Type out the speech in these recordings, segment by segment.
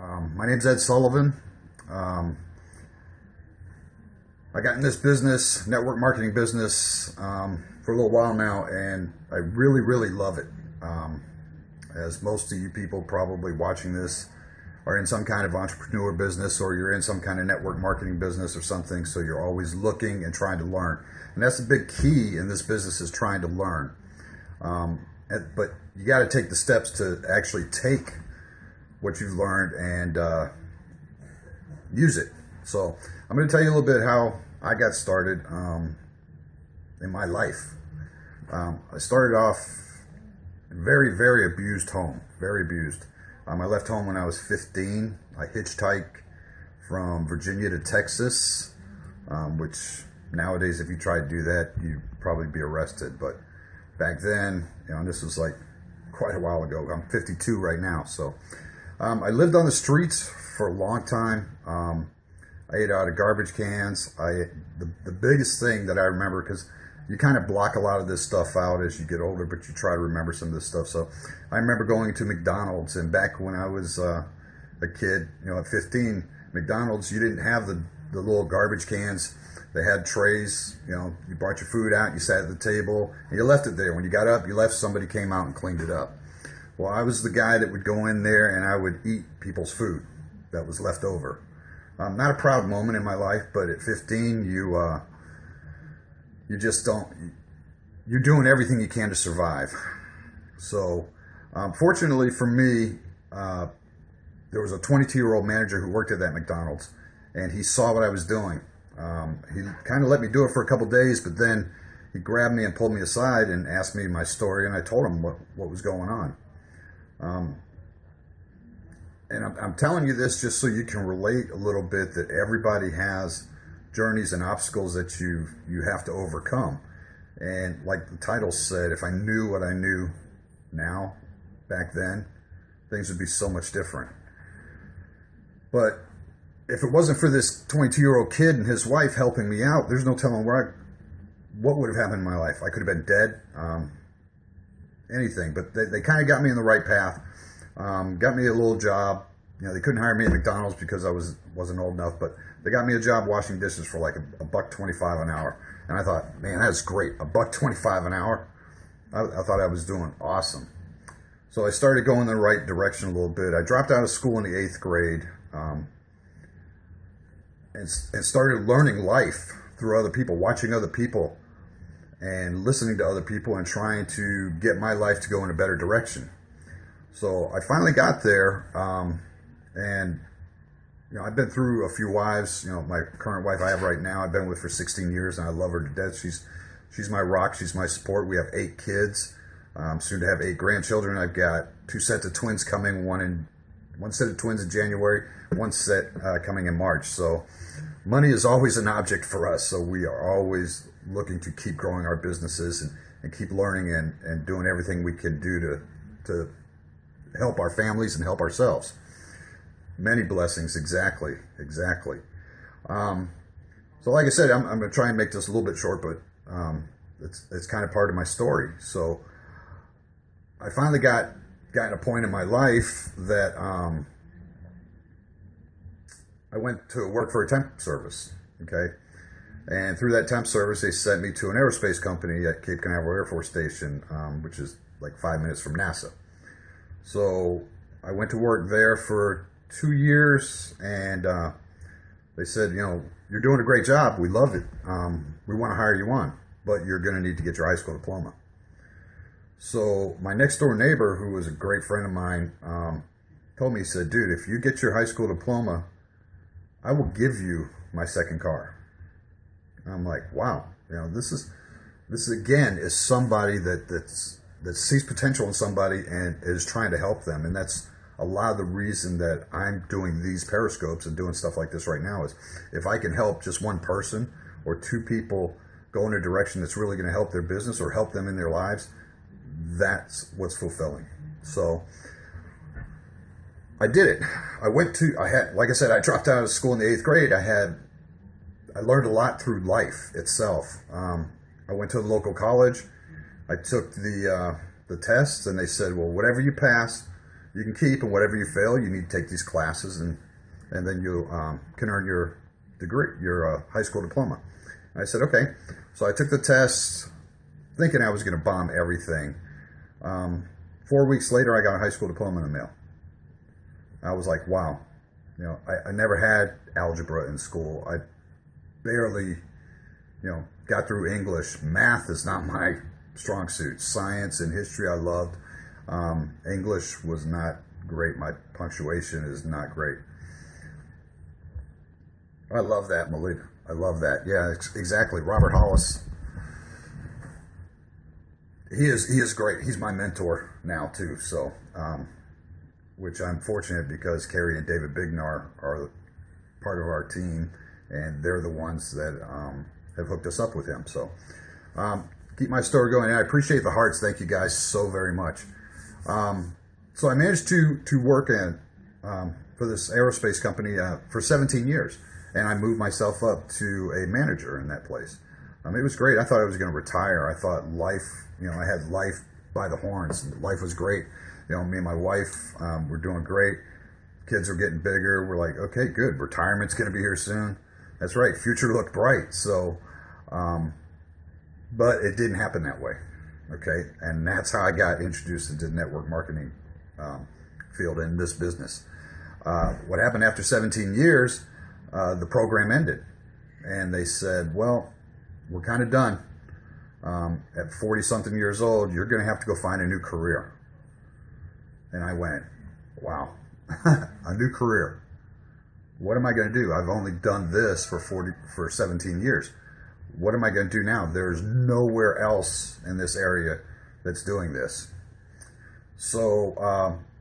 My name's Ed Sullivan. Um, I got in this business, network marketing business, for a little while now, and I really, really love it. As most of you people probably watching this are in some kind of entrepreneur business, or you're in some kind of network marketing business or something, so you're always looking and trying to learn. And that's the big key in this business, is trying to learn. But you got to take the steps to actually take what you've learned and use it. So I'm going to tell you a little bit how I got started in my life. I started off very, very abused home, very abused. I left home when I was 15. I hitchhiked from Virginia to Texas, which nowadays, if you try to do that, you'd probably be arrested. But back then, this was like quite a while ago. I'm 52 right now, so I lived on the streets for a long time. I ate out of garbage cans. The biggest thing that I remember, because you kind of block a lot of this stuff out as you get older, but you try to remember some of this stuff. So I remember going to McDonald's, and back when I was a kid, at 15, McDonald's, you didn't have the little garbage cans. They had trays. You brought your food out, you sat at the table, and you left it there. When you got up, you left, somebody came out and cleaned it up. Well, I was the guy that would go in there and I would eat people's food that was left over. Not a proud moment in my life, but at 15, you just don't, you're doing everything you can to survive. So fortunately for me, there was a 22-year-old manager who worked at that McDonald's, and he saw what I was doing. He kind of let me do it for a couple days, but then he grabbed me and pulled me aside and asked me my story, and I told him what was going on. And I'm telling you this just so you can relate a little bit, that everybody has journeys and obstacles that you have to overcome. And like the title said, if I knew what I knew now, back then, things would be so much different. But if it wasn't for this 22-year-old kid and his wife helping me out, there's no telling what would have happened in my life. I could have been dead, anything. But they kind of got me in the right path. Got me a little job. They couldn't hire me at McDonald's because I wasn't old enough, but they got me a job washing dishes for like $1.25 an hour. And I thought, man, that's great. $1.25 an hour. I thought I was doing awesome. So I started going in the right direction a little bit. I dropped out of school in the 8th grade, and started learning life through other people, watching other people and listening to other people and trying to get my life to go in a better direction. So I finally got there, and I've been through a few wives. My current wife I have right now, I've been with for 16 years, and I love her to death. She's my rock. She's my support. We have 8 kids, soon to have 8 grandchildren. I've got 2 sets of twins coming. One set of twins in January, 1 set coming in March. So money is always an object for us. So we are always looking to keep growing our businesses and keep learning and doing everything we can do to help our families and help ourselves. Many blessings, exactly. So like I said, I'm going to try and make this a little bit short, but it's kind of part of my story. So I finally gotten a point in my life that I went to work for a temp service, okay? And through that temp service, they sent me to an aerospace company at Cape Canaveral Air Force Station, which is like 5 minutes from NASA. So I went to work there for 2 years, and they said, you're doing a great job. We love it. We want to hire you on, but you're going to need to get your high school diploma. So my next door neighbor, who was a great friend of mine, told me, he said, dude, if you get your high school diploma, I will give you my second car. And I'm like, wow, this again is somebody that sees potential in somebody and is trying to help them. And that's a lot of the reason that I'm doing these periscopes and doing stuff like this right now, is if I can help just one person or 2 people go in a direction that's really going to help their business or help them in their lives, that's what's fulfilling. So I did it. Like I said, I dropped out of school in the 8th grade. I learned a lot through life itself. I went to the local college. I took the tests, and they said, well, whatever you pass, you can keep, and whatever you fail, you need to take these classes, and then you can earn your degree, your high school diploma. And I said, okay. So I took the test, thinking I was going to bomb everything. 4 weeks later, I got a high school diploma in the mail. I was like, wow. I never had algebra in school. I barely, got through English. Math is not my strong suit. Science and history I loved. English was not great. My punctuation is not great. I love that, Malik. I love that. Yeah, exactly. Robert Hollis. He is great. He's my mentor now too. So, which I'm fortunate because Kerry and David Bignar are part of our team, and they're the ones that have hooked us up with him. So, keep my story going. And I appreciate the hearts. Thank you guys so very much. So I managed to work for this aerospace company for 17 years, and I moved myself up to a manager in that place. It was great. I thought I was going to retire. I thought life, I had life by the horns. Life was great. Me and my wife were doing great. Kids were getting bigger. We're like, okay, good. Retirement's going to be here soon. That's right. Future looked bright. So, but it didn't happen that way. Okay. And that's how I got introduced into the network marketing field in this business. What happened after 17 years, the program ended. And they said, well, we're kind of done. At 40-something years old, you're going to have to go find a new career. And I went, wow, a new career. What am I going to do? I've only done this for 17 years. What am I going to do now? There's nowhere else in this area that's doing this. So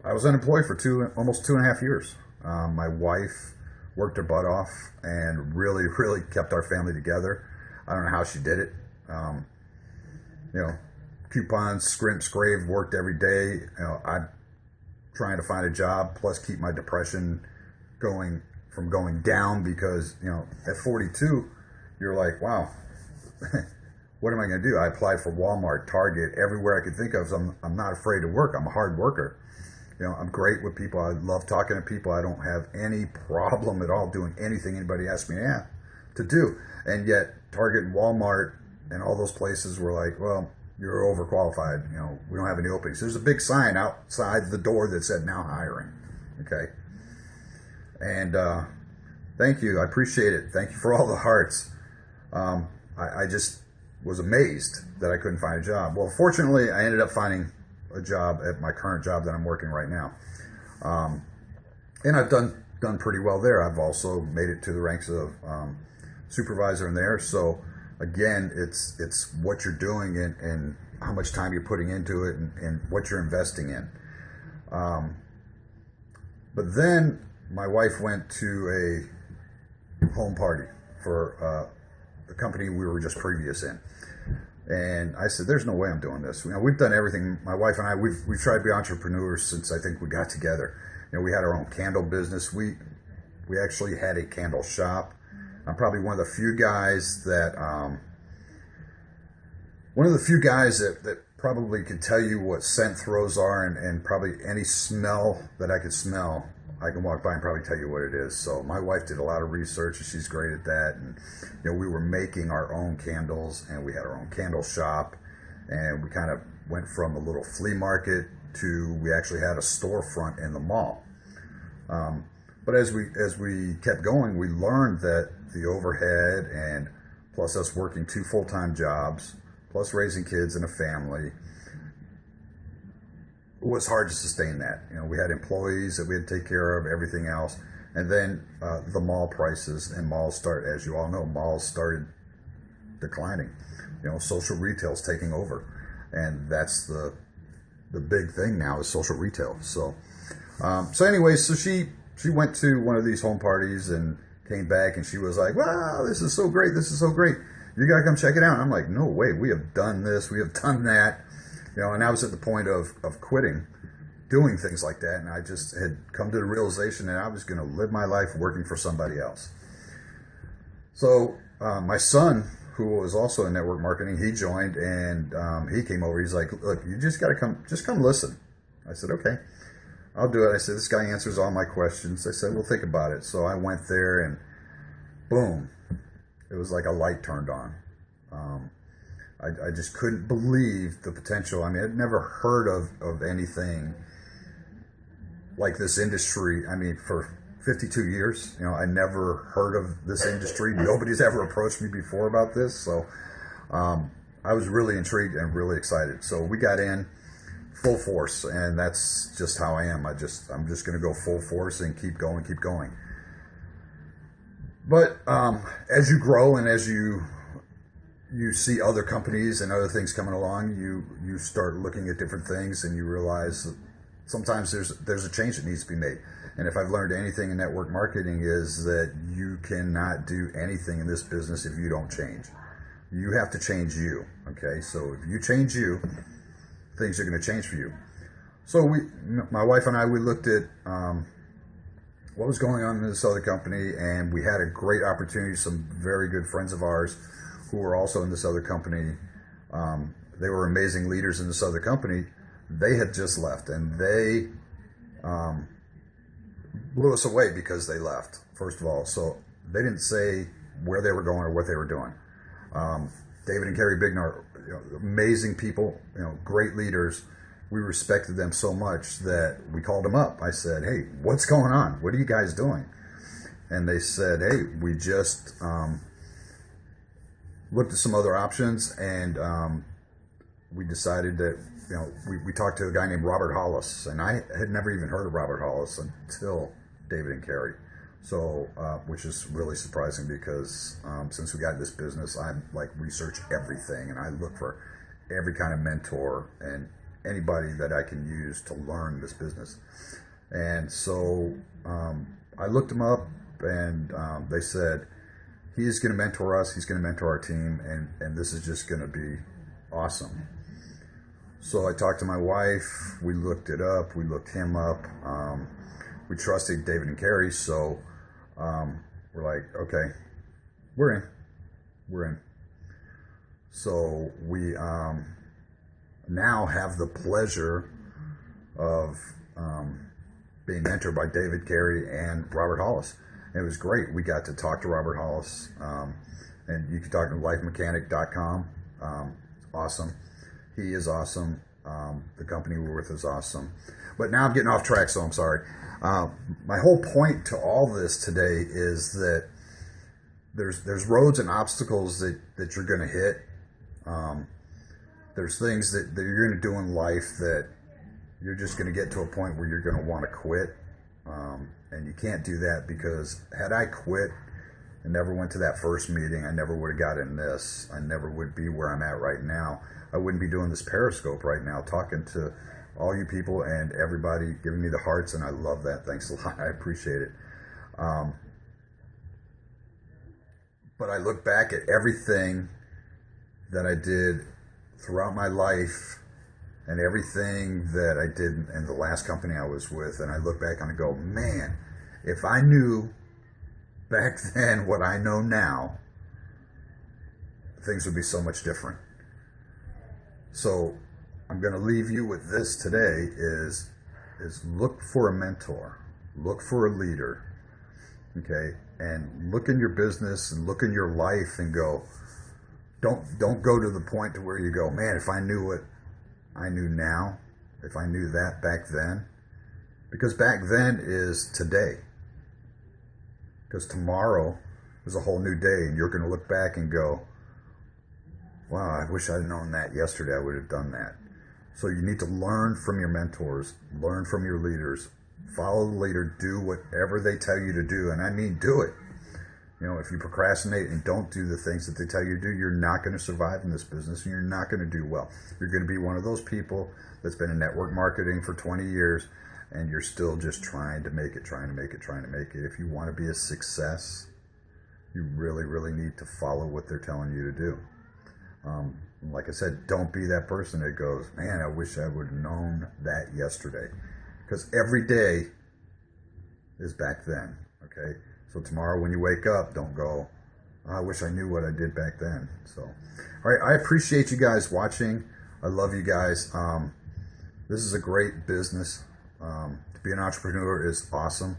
I was unemployed for almost 2.5 years. My wife worked her butt off and really, really kept our family together. I don't know how she did it. Coupons, scrimp, scrave, worked every day. I'm trying to find a job, plus keep my depression going down because, at 42, you're like, wow, what am I going to do? I applied for Walmart, Target, everywhere I could think of. So I'm not afraid to work. I'm a hard worker. I'm great with people. I love talking to people. I don't have any problem at all doing anything anybody asks me to do. And yet Target and Walmart and all those places were like, well, you're overqualified. We don't have any openings. There's a big sign outside the door that said now hiring. Okay. And thank you. I appreciate it. Thank you for all the hearts. I just was amazed that I couldn't find a job. Well, fortunately, I ended up finding a job at my current job that I'm working right now. And I've done pretty well there. I've also made it to the ranks of supervisor in there. So again, it's what you're doing and how much time you're putting into it and what you're investing in. But then my wife went to a home party for the company we were just previous in. And I said, there's no way I'm doing this. We've done everything. My wife and I, we've tried to be entrepreneurs since I think we got together. We had our own candle business. We actually had a candle shop. I'm probably one of the few guys that probably could tell you what scent throws are and probably any smell that I could smell. I can walk by and probably tell you what it is. So my wife did a lot of research and she's great at that. And, we were making our own candles and we had our own candle shop and we kind of went from a little flea market to we actually had a storefront in the mall. But as we kept going, we learned that the overhead and plus us working 2 full-time jobs, plus raising kids and a family, it was hard to sustain that. We had employees that we had to take care of, everything else. And then the mall prices and as you all know, malls started declining. Social retail's taking over. And that's the big thing now is social retail. So anyway, so she went to one of these home parties and came back and she was like, wow, this is so great. This is so great. You got to come check it out. And I'm like, no way. We have done this. We have done that. And I was at the point of quitting doing things like that. And I just had come to the realization that I was going to live my life working for somebody else. So my son, who was also in network marketing, he joined and he came over. He's like, look, you just got to come listen. I said, okay. I'll do it. I said, this guy answers all my questions. I said, well, think about it. So I went there and boom, it was like a light turned on. I just couldn't believe the potential. I mean, I'd never heard of anything like this industry. I mean, for 52 years, I never heard of this industry. Nobody's ever approached me before about this. So I was really intrigued and really excited. So we got in full force, and that's just how I am. I'm just going to go full force and keep going. But as you grow and as you see other companies and other things coming along, you start looking at different things, and you realize that sometimes there's a change that needs to be made. And if I've learned anything in network marketing, is that you cannot do anything in this business if you don't change. You have to change you. Okay, so if you change you, things are going to change for you. So my wife and I, we looked at what was going on in this other company, and we had a great opportunity. Some very good friends of ours who were also in this other company, they were amazing leaders in this other company. They had just left, and they blew us away because they left, first of all. So they didn't say where they were going or what they were doing. David and Carrie Bignar, amazing people, great leaders. We respected them so much that we called them up. I said, hey, what's going on? What are you guys doing? And they said, hey, we just looked at some other options, and we decided that, we talked to a guy named Robert Hollis, and I had never even heard of Robert Hollis until David and Carrie. So, which is really surprising because since we got this business, I'm like research everything, and I look for every kind of mentor and anybody that I can use to learn this business. And so I looked him up, and they said, he's going to mentor us, he's going to mentor our team, and this is just going to be awesome. So I talked to my wife, we looked it up, we looked him up, we trusted David and Carrie, so we're like, okay, we're in. So we now have the pleasure of being mentored by David, Carrie, and Robert Hollis. And it was great. We got to talk to Robert Hollis, and you can talk to lifemechanic.com. Awesome. He is awesome. The company we're with is awesome. But now I'm getting off track, so I'm sorry. My whole point to all this today is that there's roads and obstacles that you're going to hit. There's things that you're going to do in life that you're just going to get to a point where you're going to want to quit. And you can't do that, because had I quit and never went to that first meeting, I never would have gotten this. I never would be where I'm at right now. I wouldn't be doing this Periscope right now, talking to all you people and everybody giving me the hearts, and I love that. Thanks a lot. I appreciate it. But I look back at everything that I did throughout my life and everything that I did in the last company I was with, and I look back and I go, man, if I knew back then what I know now, things would be so much different. So I'm going to leave you with this today is look for a mentor, look for a leader, okay, and look in your business and look in your life and go, don't go to the point to where you go, man, if I knew what I knew now, if I knew that back then, because back then is today, because tomorrow is a whole new day, and you're going to look back and go, wow, I wish I'd known that yesterday, I would have done that. So you need to learn from your mentors, learn from your leaders, follow the leader, do whatever they tell you to do, and I mean do it. If you procrastinate and don't do the things that they tell you to do, you're not going to survive in this business, and you're not going to do well. You're going to be one of those people that's been in network marketing for 20 years, and you're still just trying to make it. If you want to be a success, you really, really need to follow what they're telling you to do. Like I said, don't be that person that goes, man, I wish I would have known that yesterday. Because every day is back then, okay? So tomorrow when you wake up, don't go, oh, I wish I knew what I did back then. So, all right, I appreciate you guys watching. I love you guys. This is a great business. To be an entrepreneur is awesome.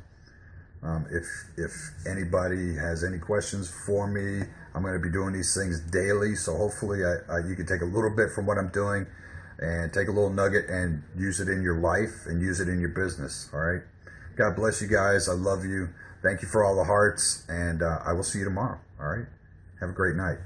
If anybody has any questions for me, I'm going to be doing these things daily, so hopefully you can take a little bit from what I'm doing and take a little nugget and use it in your life and use it in your business. All right. God bless you guys. I love you. Thank you for all the hearts, and I will see you tomorrow. All right. Have a great night.